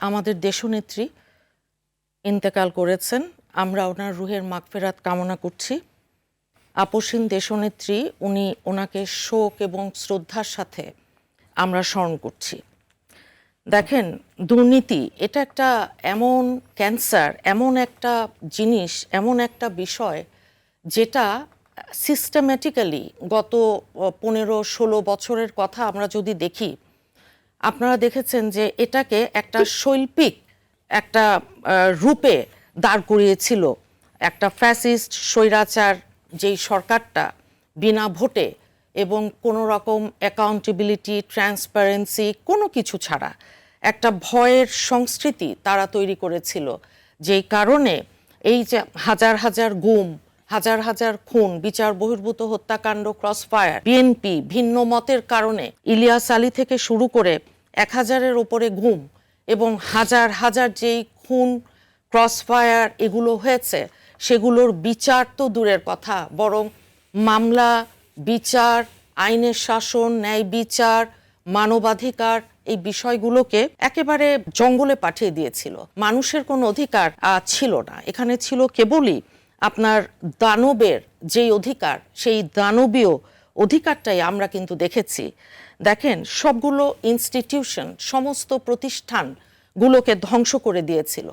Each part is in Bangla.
আমাদের দেশনেত্রী ইন্তেকাল করেছেন। আমরা ওনার রুহের মাগফিরাত কামনা করছি। আপসীন দেশনেত্রী, ওনাকে শোক এবং শ্রদ্ধার সাথে আমরা স্মরণ করছি। দেখেন, দুর্নীতি এটা একটা এমন ক্যান্সার, এমন একটা জিনিস, এমন একটা বিষয় যেটা সিস্টেম্যাটিক্যালি গত 15-16 বছরের কথা আমরা যদি দেখি, আপনারা দেখেছেন যে এটাকে একটা শৈল্পিক একটা রূপে দাঁড় করিয়েছিল একটা ফ্যাসিস্ট স্বৈরাচার যেই সরকারটা বিনা ভোটে এবং কোনো রকম অ্যাকাউন্টেবিলিটি, ট্রান্সপারেন্সি কোনো কিছু ছাড়া একটা ভয়ের সংস্কৃতি তারা তৈরি করেছিল, যেই কারণে এই যে হাজার হাজার গুম, হাজার হাজার খুন, বিচার বহির্ভূত হত্যাকাণ্ড, ক্রসফায়ার, বিএনপি ভিন্ন মতের কারণে ইলিয়াস আলী থেকে শুরু করে 1000-এর ওপরে গুম এবং হাজার হাজার যেই খুন, ক্রসফায়ার এগুলো হয়েছে, সেগুলোর বিচার তো দূরের কথা, বরং মামলা, বিচার, আইনের শাসন, ন্যায় বিচার, মানবাধিকার এই বিষয়গুলোকে একেবারে জঙ্গলে পাঠিয়ে দিয়েছিল। মানুষের কোনো অধিকার ছিল না। এখানে ছিল কেবলই আপনার দানবের যেই অধিকার, সেই দানবীয় অধিকারটাই আমরা কিন্তু দেখেছি। দেখেন, সবগুলো ইনস্টিটিউশন, সমস্ত প্রতিষ্ঠানগুলোকে ধ্বংস করে দিয়েছিল।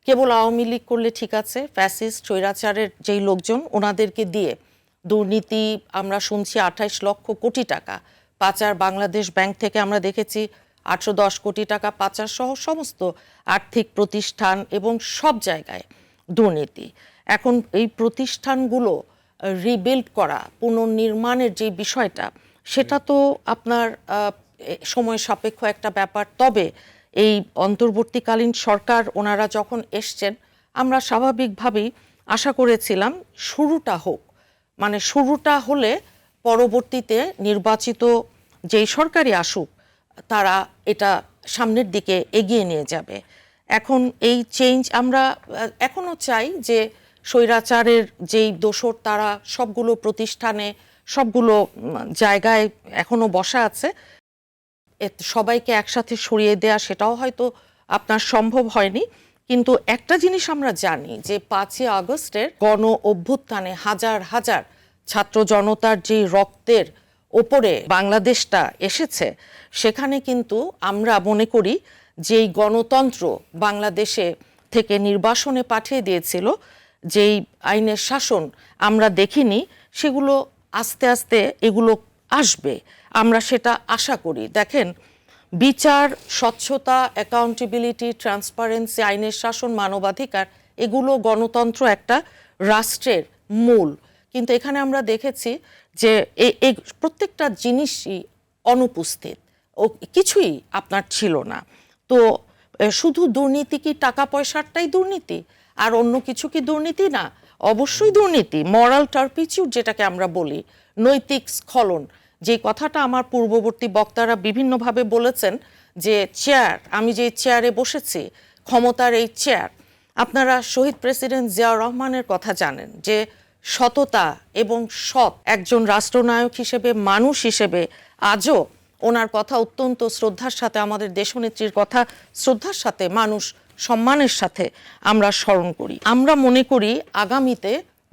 কেবল আওয়ামী লীগ করলে ঠিক আছে, ফ্যাসিস্ট স্বৈরাচারের যেই লোকজন ওনাদেরকে দিয়ে দুর্নীতি আমরা শুনছি 28 লক্ষ কোটি টাকা পাচার, বাংলাদেশ ব্যাংক থেকে আমরা দেখেছি 810 কোটি টাকা পাচার সহ সমস্ত আর্থিক প্রতিষ্ঠান এবং সব জায়গায় দুর্নীতি। এখন এই প্রতিষ্ঠানগুলো রিবিল্ড করা, পুনর্নির্মাণের যে বিষয়টা, সেটা তো আপনার সময় সাপেক্ষ একটা ব্যাপার। তবে এই অন্তর্বর্তীকালীন সরকার ওনারা যখন এসছেন, আমরা স্বাভাবিকভাবেই আশা করেছিলাম শুরুটা হোক, মানে শুরুটা হলে পরবর্তীতে নির্বাচিত যেই সরকারই আসুক তারা এটা সামনের দিকে এগিয়ে নিয়ে যাবে। এখন এই চেঞ্জ আমরা এখনো চাই যে স্বৈরাচারের যেই দোসর তারা সবগুলো প্রতিষ্ঠানে, সবগুলো জায়গায় এখনো বসা আছে, সবাইকে একসাথে সরিয়ে দেয়া সেটাও হয়তো আপনার সম্ভব হয়নি। কিন্তু একটা জিনিস আমরা জানি যে 5ই আগস্টের গণ অভ্যুত্থানে হাজার হাজার ছাত্র জনতার যে রক্তের ওপরে বাংলাদেশটা এসেছে, সেখানে কিন্তু আমরা মনে করি যেই গণতন্ত্র বাংলাদেশে থেকে নির্বাসনে পাঠিয়ে দিয়েছিল, যেই আইনের শাসন আমরা দেখিনি, সেগুলো আস্তে আস্তে এগুলো আসবে, আমরা সেটা আশা করি। দেখেন, বিচার, স্বচ্ছতা, অ্যাকাউন্টেবিলিটি, ট্রান্সপারেন্সি, আইনের শাসন, মানবাধিকার এগুলো গণতন্ত্র একটা রাষ্ট্রের মূল। কিন্তু এখানে আমরা দেখেছি যে এই প্রত্যেকটা জিনিসই অনুপস্থিত, ও কিছুই আপনার ছিল না। তো শুধু দুর্নীতি কি টাকা পয়সারটাই দুর্নীতি, আর অন্য কিছু কি দুর্নীতি না? অবশ্যই দুর্নীতি। মরাল টার্পিচিউড যেটাকে আমরা বলি, নৈতিক স্খলন, যে কথাটা আমার পূর্ববর্তী বক্তারা বিভিন্নভাবে বলেছেন যে চেয়ার, আমি যে চেয়ারে বসেছি, ক্ষমতার এই চেয়ার, আপনারা শহীদ প্রেসিডেন্ট জিয়াউর রহমানের কথা জানেন যে সততা এবং সৎ একজন রাষ্ট্রনায়ক হিসেবে, মানুষ হিসেবে আজও ওনার কথা অত্যন্ত শ্রদ্ধার সাথে, আমাদের দেশনেত্রীর কথা শ্রদ্ধার সাথে, মানুষ সম্মানের সাথে আমরা স্মরণ করি। আমরা মনে করি আগামীতে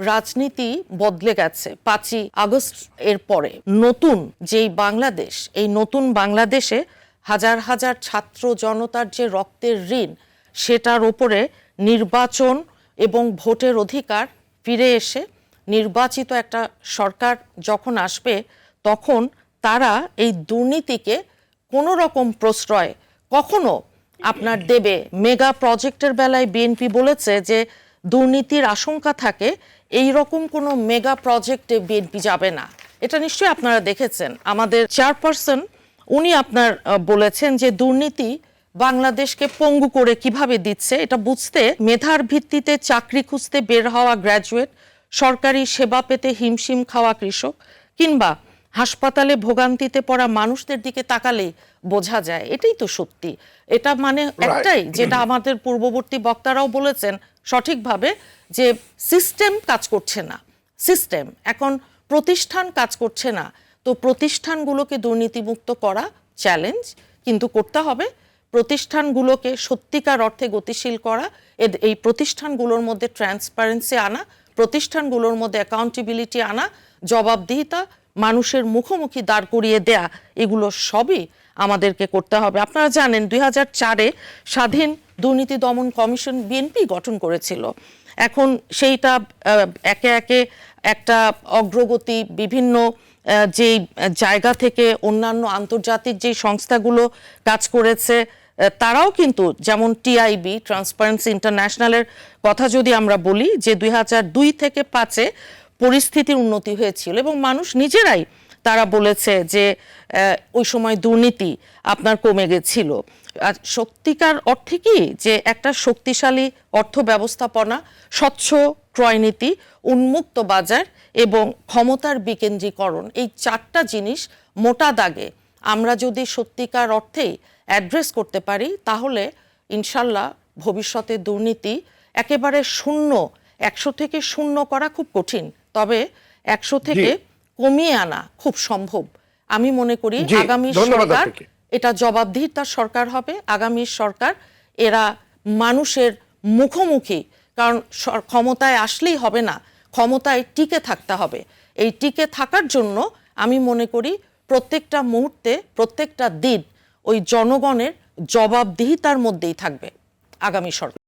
রাজনীতি বদলে গেছে 5ই আগস্ট এর পরে। নতুন যেই বাংলাদেশ, এই নতুন বাংলাদেশে হাজার হাজার ছাত্র জনতার যে রক্তের ঋণ, সেটার ওপরে নির্বাচন এবং ভোটের অধিকার ফিরে এসে নির্বাচিত একটা সরকার যখন আসবে, তখন তারা এই দুর্নীতিকে কোনো রকম প্রশ্রয় কখনো আপনার দেবে। মেগা প্রজেক্টের বেলায় বিএনপি বলেছে যে দুর্নীতির আশঙ্কা থাকে, এই রকম কোনো মেগা প্রজেক্টে বিএনপি যাবে না। এটা নিশ্চয়ই আপনারা দেখেছেন। আমাদের চেয়ারপারসন উনি আপনার বলেছেন যে দুর্নীতি বাংলাদেশকে পঙ্গু করে কিভাবে দিচ্ছে, এটা বুঝতে মেধার ভিত্তিতে চাকরি খুঁজতে বের হওয়া গ্র্যাজুয়েট, সরকারি সেবা পেতে হিমশিম খাওয়া কৃষক, কিংবা হাসপাতালে ভোগান্তিতে পড়া মানুষদের দিকে তাকালেই বোঝা যায়। এটাই তো সত্যি। এটা মানে একটাই, যেটা আমাদের পূর্ববর্তী বক্তারাও বলেছেন সঠিকভাবে, যে সিস্টেম কাজ করছে না। সিস্টেম এখন, প্রতিষ্ঠান কাজ করছে না। তো প্রতিষ্ঠানগুলোকে দুর্নীতিমুক্ত করা চ্যালেঞ্জ, কিন্তু করতে হবে। প্রতিষ্ঠানগুলোকে সত্যিকার অর্থে গতিশীল করা, এই প্রতিষ্ঠানগুলোর মধ্যে ট্রান্সপারেন্সি আনা, প্রতিষ্ঠানগুলোর মধ্যে অ্যাকাউন্টেবিলিটি আনা, জবাবদিহিতা মানুষের মুখোমুখি দাঁড় করিয়ে দেয়া, এগুলো সবই আমাদেরকে করতে হবে। আপনারা জানেন 2004-এ স্বাধীন দুর্নীতি দমন কমিশন বিএনপি গঠন করেছিল। এখন সেইটা একে একে একটা অগ্রগতি, বিভিন্ন যেই জায়গা থেকে অন্যান্য আন্তর্জাতিক যেই সংস্থাগুলো কাজ করেছে তারাও কিন্তু, যেমন টিআইবি, ট্রান্সপারেন্সি ইন্টারন্যাশনালের কথা যদি আমরা বলি, যে 2002 থেকে 2005-এ পরিস্থিতির উন্নতি হয়েছিল এবং মানুষ নিজেরাই তারা বলেছে যে ওই সময় দুর্নীতি আপনার কমে গেছিল। আর সত্যিকার অর্থে কি যে একটা শক্তিশালী অর্থ ব্যবস্থাপনা, স্বচ্ছ ক্রয়নীতি, উন্মুক্ত বাজার এবং ক্ষমতার বিকেন্দ্রীকরণ, এই 4টা জিনিস মোটা দাগে আমরা যদি সত্যিকার অর্থেই অ্যাড্রেস করতে পারি, তাহলে ইনশাল্লাহ ভবিষ্যতে দুর্নীতি একেবারে 100 থেকে 0 করা খুব কঠিন, তবে 100 থেকে কমিয়ে আনা খুব সম্ভব। আমি মনে করি আগামী সরকার এটা জবাবদিহিতার সরকার হবে। আগামী সরকার এরা মানুষের মুখোমুখি, কারণ ক্ষমতায় আসলেই হবে না, ক্ষমতায় টিকে থাকতে হবে। এই টিকে থাকার জন্য আমি মনে করি প্রত্যেকটা মুহূর্তে, প্রত্যেকটা দিন ওই জনগণের জবাবদিহিতার মধ্যেই থাকবে আগামী সরকার।